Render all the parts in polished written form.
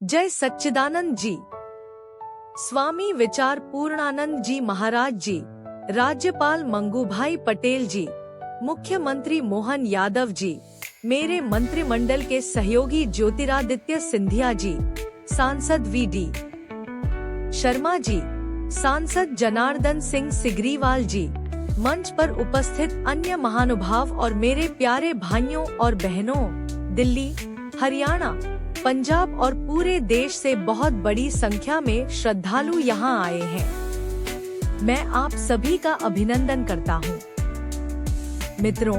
जय सच्चिदानंद जी। स्वामी विचार पूर्णानंद जी महाराज जी, राज्यपाल मंगूभाई पटेल जी, मुख्यमंत्री मोहन यादव जी, मेरे मंत्रिमंडल के सहयोगी ज्योतिरादित्य सिंधिया जी, सांसद वी.डी. शर्मा जी, सांसद जनार्दन सिंह सिग्रीवाल जी, मंच पर उपस्थित अन्य महानुभाव और मेरे प्यारे भाइयों और बहनों, दिल्ली, हरियाणा, पंजाब और पूरे देश से बहुत बड़ी संख्या में श्रद्धालु यहाँ आए हैं। मैं आप सभी का अभिनंदन करता हूँ। मित्रों,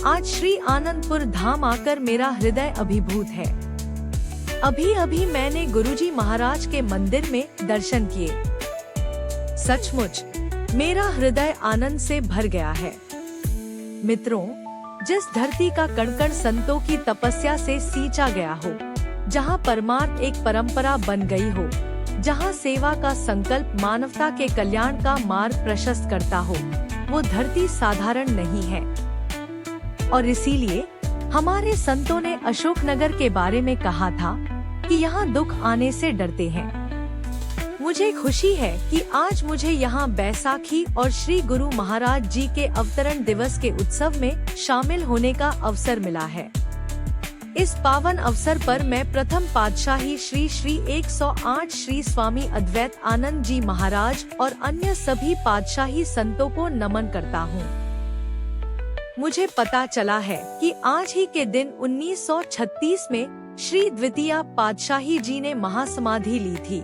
आज श्री आनंदपुर धाम आकर मेरा हृदय अभिभूत है। अभी अभी मैंने गुरुजी महाराज के मंदिर में दर्शन किए। सचमुच मेरा हृदय आनंद से भर गया है। मित्रों, जिस धरती का कण-कण संतों की तपस्या से सींचा गया हो, जहाँ परमार्थ एक परंपरा बन गई हो, जहाँ सेवा का संकल्प मानवता के कल्याण का मार्ग प्रशस्त करता हो, वो धरती साधारण नहीं है। और इसीलिए हमारे संतों ने अशोकनगर के बारे में कहा था कि यहाँ दुख आने से डरते हैं। मुझे खुशी है कि आज मुझे यहाँ बैसाखी और श्री गुरु महाराज जी के अवतरण दिवस के उत्सव में शामिल होने का अवसर मिला है। इस पावन अवसर पर मैं प्रथम पातशाही श्री श्री 108 श्री स्वामी अद्वैत आनंद जी महाराज और अन्य सभी पातशाही संतों को नमन करता हूँ। मुझे पता चला है कि आज ही के दिन 1936 में श्री द्वितीय पातशाही जी ने महासमाधि ली थी।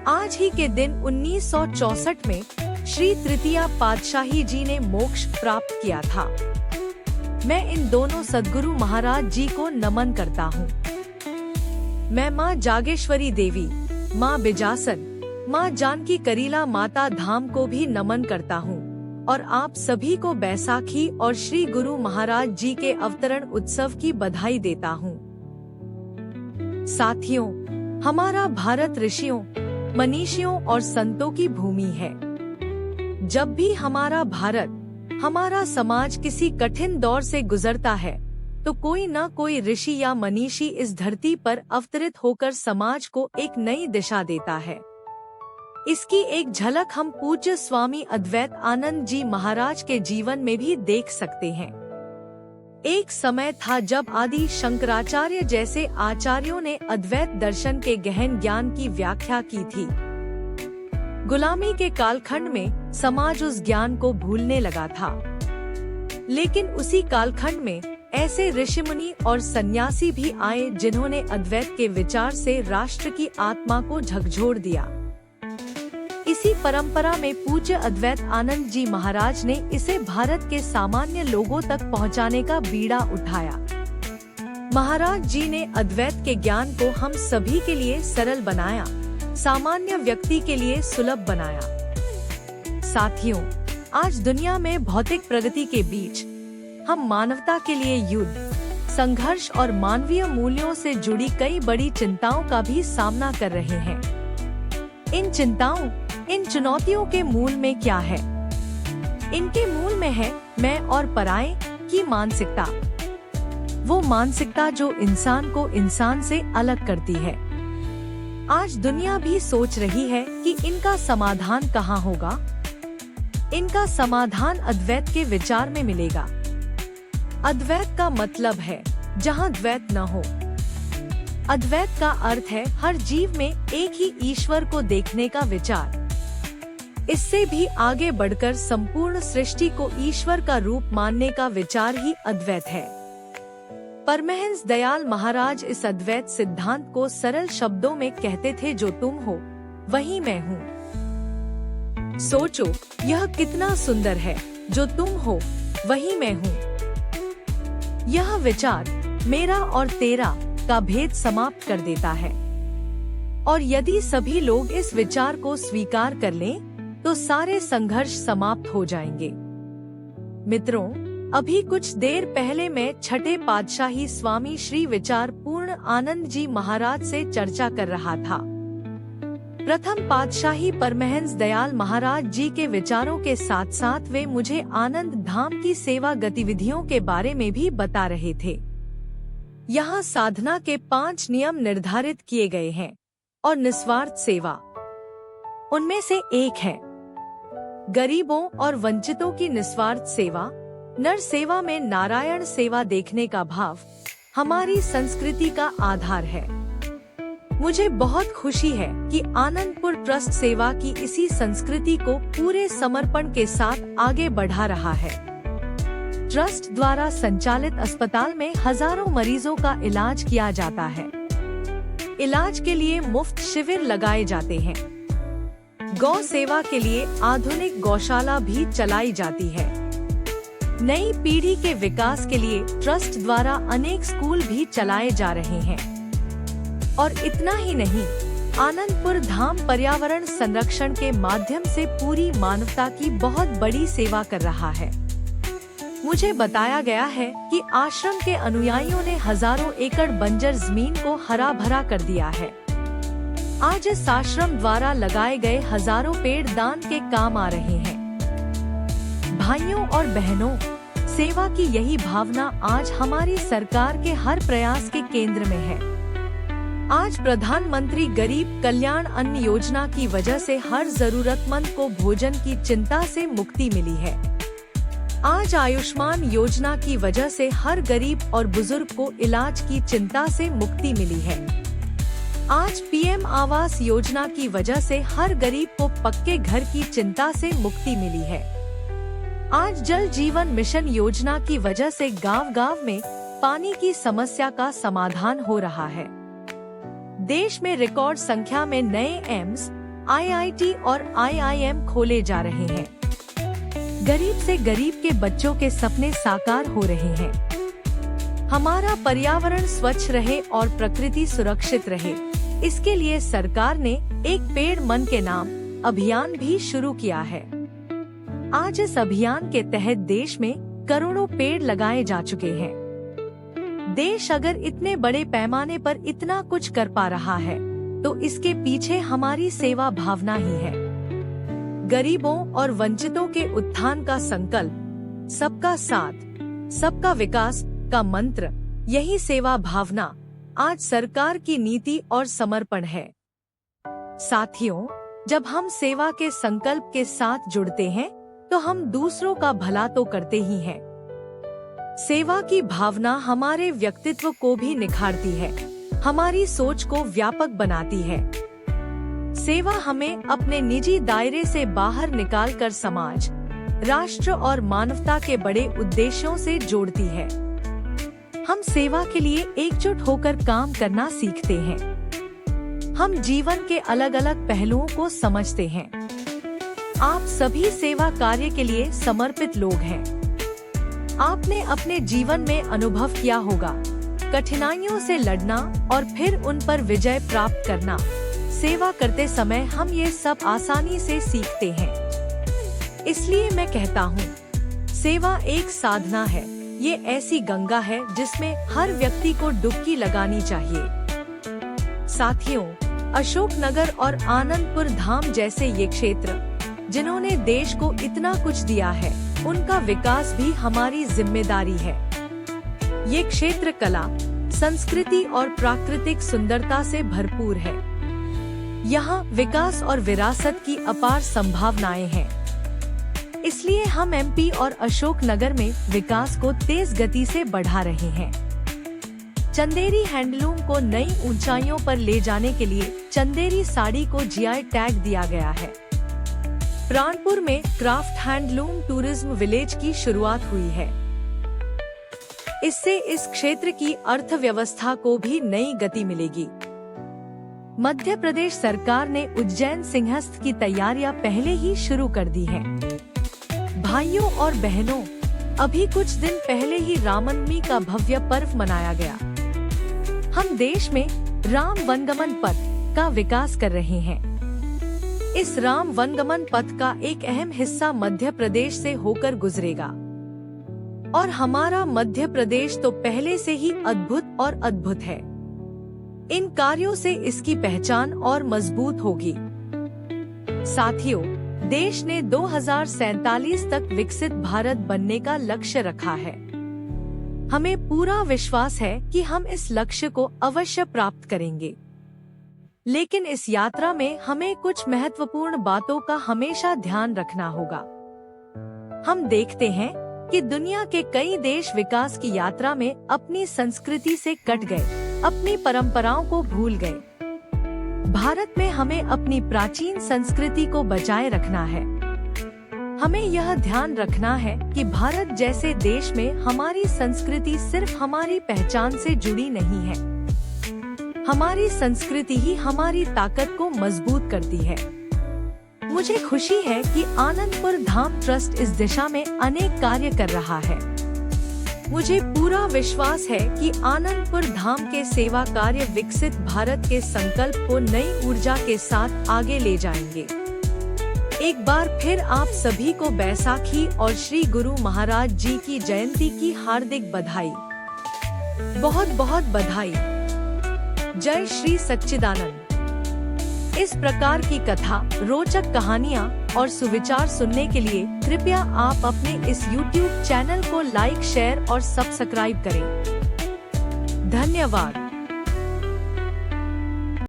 आज ही के दिन 1964 में श्री तृतीय पातशाही जी ने मोक्ष प्राप्त किया था। मैं इन दोनों सद्गुरु महाराज जी को नमन करता हूँ। मैं माँ जागेश्वरी देवी, माँ बिजासन, माँ जानकी करीला माता धाम को भी नमन करता हूँ और आप सभी को बैसाखी और श्री गुरु महाराज जी के अवतरण उत्सव की बधाई देता हूँ। साथियों, हमारा भारत ऋषियों, मनीषियों और संतों की भूमि है। जब भी हमारा भारत, हमारा समाज किसी कठिन दौर से गुजरता है, तो कोई न कोई ऋषि या मनीषी इस धरती पर अवतरित होकर समाज को एक नई दिशा देता है। इसकी एक झलक हम पूज्य स्वामी अद्वैत आनंद जी महाराज के जीवन में भी देख सकते हैं। एक समय था जब आदि शंकराचार्य जैसे आचार्यों ने अद्वैत दर्शन के गहन ज्ञान की व्याख्या की थी। गुलामी के कालखंड में समाज उस ज्ञान को भूलने लगा था, लेकिन उसी कालखंड में ऐसे ऋषिमुनि और सन्यासी भी आए जिन्होंने अद्वैत के विचार से राष्ट्र की आत्मा को झकझोर दिया। इसी परंपरा में पूज्य अद्वैत आनंद जी महाराज ने इसे भारत के सामान्य लोगों तक पहुंचाने का बीड़ा उठाया। महाराज जी ने अद्वैत के ज्ञान को हम सभी के लिए सरल बनाया, सामान्य व्यक्ति के लिए सुलभ बनाया। साथियों, आज दुनिया में भौतिक प्रगति के बीच हम मानवता के लिए युद्ध, संघर्ष और मानवीय मूल्यों से जुड़ी कई बड़ी चिंताओं का भी सामना कर रहे हैं। इन चिंताओं, इन चुनौतियों के मूल में क्या है? इनके मूल में है मैं और पराये की मानसिकता। वो मानसिकता जो इंसान को इंसान से अलग करती है। आज दुनिया भी सोच रही है कि इनका समाधान कहाँ होगा। इनका समाधान अद्वैत के विचार में मिलेगा। अद्वैत का मतलब है जहाँ द्वैत न हो। अद्वैत का अर्थ है हर जीव में एक ही ईश्वर को देखने का विचार। इससे भी आगे बढ़कर संपूर्ण सृष्टि को ईश्वर का रूप मानने का विचार ही अद्वैत है। परमहंस दयाल महाराज इस अद्वैत सिद्धांत को सरल शब्दों में कहते थे, जो तुम हो वही मैं हूँ। सोचो, यह कितना सुंदर है, जो तुम हो वही मैं हूँ। यह विचार मेरा और तेरा का भेद समाप्त कर देता है। और यदि सभी लोग इस विचार को स्वीकार कर लें, तो सारे संघर्ष समाप्त हो जाएंगे। मित्रों, अभी कुछ देर पहले मैं छठे पातशाही स्वामी श्री विचार पूर्ण आनंद जी महाराज से चर्चा कर रहा था। प्रथम पातशाही परमहंस दयाल महाराज जी के विचारों के साथ साथ वे मुझे आनंद धाम की सेवा गतिविधियों के बारे में भी बता रहे थे। यहाँ साधना के 5 नियम निर्धारित किए गए हैं और निस्वार्थ सेवा उनमें से एक है। गरीबों और वंचितों की निस्वार्थ सेवा, नर सेवा में नारायण सेवा देखने का भाव हमारी संस्कृति का आधार है। मुझे बहुत खुशी है कि आनंदपुर ट्रस्ट सेवा की इसी संस्कृति को पूरे समर्पण के साथ आगे बढ़ा रहा है। ट्रस्ट द्वारा संचालित अस्पताल में हजारों मरीजों का इलाज किया जाता है। इलाज के लिए मुफ्त शिविर लगाए जाते हैं। गौ सेवा के लिए आधुनिक गौशाला भी चलाई जाती है। नई पीढ़ी के विकास के लिए ट्रस्ट द्वारा अनेक स्कूल भी चलाए जा रहे हैं। और इतना ही नहीं, आनंदपुर धाम पर्यावरण संरक्षण के माध्यम से पूरी मानवता की बहुत बड़ी सेवा कर रहा है। मुझे बताया गया है कि आश्रम के अनुयायियों ने हजारों एकड़ बंजर जमीन को हरा भरा कर दिया है। आज इस आश्रम द्वारा लगाए गए हजारों पेड़ दान के काम आ रहे हैं। भाइयों और बहनों, सेवा की यही भावना आज हमारी सरकार के हर प्रयास के केंद्र में है। आज प्रधानमंत्री गरीब कल्याण अन्न योजना की वजह से हर जरूरतमंद को भोजन की चिंता से मुक्ति मिली है। आज आयुष्मान योजना की वजह से हर गरीब और बुजुर्ग को इलाज की चिंता से मुक्ति मिली है। आज पीएम आवास योजना की वजह से हर गरीब को पक्के घर की चिंता से मुक्ति मिली है। आज जल जीवन मिशन योजना की वजह से गांव-गांव में पानी की समस्या का समाधान हो रहा है। देश में रिकॉर्ड संख्या में नए एम्स, आईआईटी और आईआईएम खोले जा रहे हैं। गरीब से गरीब के बच्चों के सपने साकार हो रहे हैं। हमारा पर्यावरण स्वच्छ रहे और प्रकृति सुरक्षित रहे, इसके लिए सरकार ने एक पेड़ मन के नाम अभियान भी शुरू किया है। आज इस अभियान के तहत देश में करोड़ों पेड़ लगाए जा चुके हैं। देश अगर इतने बड़े पैमाने पर इतना कुछ कर पा रहा है, तो इसके पीछे हमारी सेवा भावना ही है। गरीबों और वंचितों के उत्थान का संकल्प, सबका साथ, सबका विकास का मंत्र, यही सेवा भावना आज सरकार की नीति और समर्पण है। साथियों, जब हम सेवा के संकल्प के साथ जुड़ते हैं, तो हम दूसरों का भला तो करते ही हैं। सेवा की भावना हमारे व्यक्तित्व को भी निखारती है, हमारी सोच को व्यापक बनाती है। सेवा हमें अपने निजी दायरे से बाहर निकालकर समाज, राष्ट्र और मानवता के बड़े उद्देश्यों से जोड़ती है। हम सेवा के लिए एकजुट होकर काम करना सीखते हैं। हम जीवन के अलग अलग पहलुओं को समझते हैं। आप सभी सेवा कार्य के लिए समर्पित लोग हैं। आपने अपने जीवन में अनुभव किया होगा, कठिनाइयों से लड़ना और फिर उन पर विजय प्राप्त करना। सेवा करते समय हम ये सब आसानी से सीखते हैं। इसलिए मैं कहता हूँ, सेवा एक साधना है। ये ऐसी गंगा है जिसमें हर व्यक्ति को डुबकी लगानी चाहिए। साथियों, अशोकनगर और आनंदपुर धाम जैसे ये क्षेत्र, जिन्होंने देश को इतना कुछ दिया है, उनका विकास भी हमारी जिम्मेदारी है। ये क्षेत्र कला, संस्कृति और प्राकृतिक सुंदरता से भरपूर है। यहाँ विकास और विरासत की अपार संभावनाएं हैं। इसलिए हम एमपी और अशोकनगर में विकास को तेज गति से बढ़ा रहे हैं। चंदेरी हैंडलूम को नई ऊंचाइयों पर ले जाने के लिए चंदेरी साड़ी को जीआई टैग दिया गया है। प्राणपुर में क्राफ्ट हैंडलूम टूरिज्म विलेज की शुरुआत हुई है। इससे इस क्षेत्र की अर्थव्यवस्था को भी नई गति मिलेगी। मध्य प्रदेश सरकार ने उज्जैन सिंहस्थ की तैयारियां पहले ही शुरू कर दी हैं। भाइयों और बहनों, अभी कुछ दिन पहले ही रामनवमी का भव्य पर्व मनाया गया। हम देश में राम वनगमन पथ का विकास कर रहे हैं। इस राम वनगमन पथ का एक अहम हिस्सा मध्य प्रदेश से होकर गुजरेगा और हमारा मध्य प्रदेश तो पहले से ही अद्भुत और अद्भुत है। इन कार्यों से इसकी पहचान और मजबूत होगी। साथियों, देश ने 2047 तक विकसित भारत बनने का लक्ष्य रखा है। हमें पूरा विश्वास है कि हम इस लक्ष्य को अवश्य प्राप्त करेंगे। लेकिन इस यात्रा में हमें कुछ महत्वपूर्ण बातों का हमेशा ध्यान रखना होगा। हम देखते हैं कि दुनिया के कई देश विकास की यात्रा में अपनी संस्कृति से कट गए, अपनी परंपराओं को भूल गए। भारत में हमें अपनी प्राचीन संस्कृति को बचाए रखना है। हमें यह ध्यान रखना है कि भारत जैसे देश में हमारी संस्कृति सिर्फ हमारी पहचान से जुड़ी नहीं है। हमारी संस्कृति ही हमारी ताकत को मजबूत करती है। मुझे खुशी है कि आनंदपुर धाम ट्रस्ट इस दिशा में अनेक कार्य कर रहा है। मुझे पूरा विश्वास है कि आनंदपुर धाम के सेवा कार्य विकसित भारत के संकल्प को नई ऊर्जा के साथ आगे ले जाएंगे। एक बार फिर आप सभी को बैसाखी और श्री गुरु महाराज जी की जयंती की हार्दिक बधाई। बहुत बहुत बधाई। जय श्री सच्चिदानंद। इस प्रकार की कथा, रोचक कहानियाँ और सुविचार सुनने के लिए कृपया आप अपने इस YouTube चैनल को लाइक, शेयर और सब्सक्राइब करें। धन्यवाद।